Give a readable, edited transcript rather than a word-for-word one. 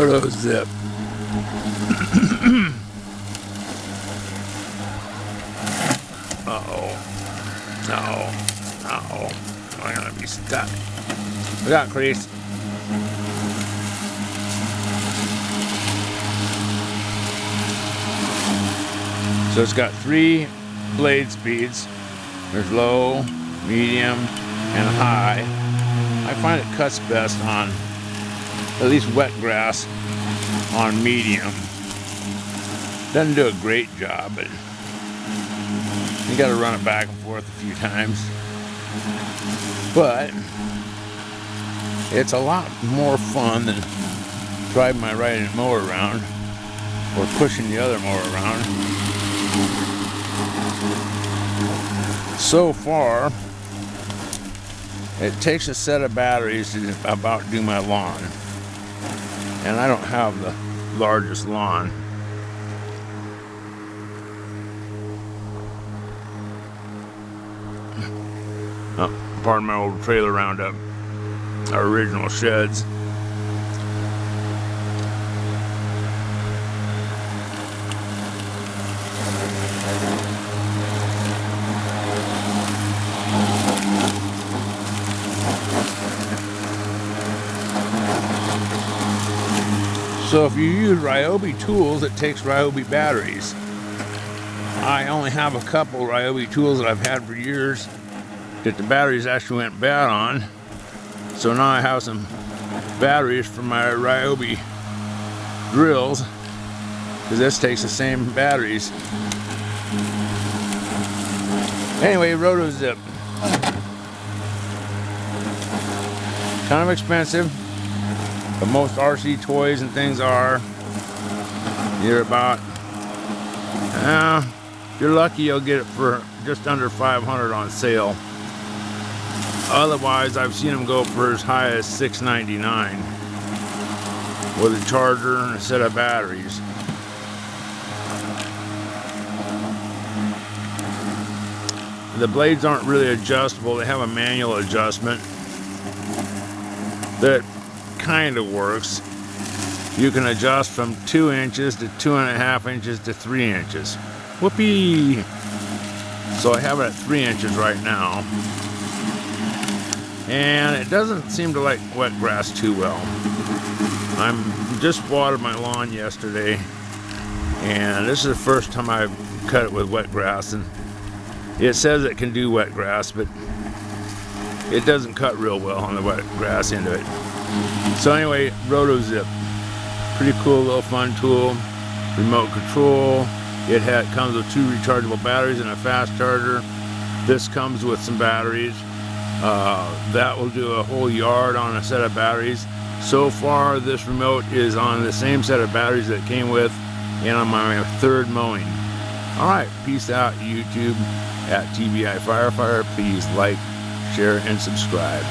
Rotozip. Uh-oh. Uh-oh. I'm gonna be stuck. Look out, Crease. So it's got 3 blade speeds. There's low, medium, and high. I find it cuts best on at least wet grass on medium. Doesn't do a great job, but you gotta run it back and forth a few times. But it's a lot more fun than driving my riding mower around or pushing the other mower around. So far, it takes a set of batteries to about do my lawn. And I don't have the largest lawn. Oh, pardon my old trailer roundup. Our original sheds. So if you use Ryobi tools, it takes Ryobi batteries. I only have a couple Ryobi tools that I've had for years that the batteries actually went bad on. So now I have some batteries for my Ryobi drills, because this takes the same batteries. Anyway, Rotozip. Kind of expensive, but most RC toys and things are. You're about, if you're lucky, you'll get it for just under $500 on sale. Otherwise, I've seen them go for as high as $699 with a charger and a set of batteries. The blades aren't really adjustable. They have a manual adjustment that kind of works. You can adjust from 2 inches to 2.5 inches to 3 inches. Whoopee! So I have it at 3 inches right now. And it doesn't seem to like wet grass too well. I'm just watered my lawn yesterday, and this is the first time I've cut it with wet grass, and it says it can do wet grass, but it doesn't cut real well on the wet grass into it. So anyway, Rotozip, pretty cool little fun tool, remote control. It comes with 2 rechargeable batteries and a fast charger. This comes with some batteries. That will do a whole yard on a set of batteries. So far, this remote is on the same set of batteries that it came with, and on my 3rd mowing. Alright, peace out, YouTube at TBI Firefighter. Please like, share, and subscribe.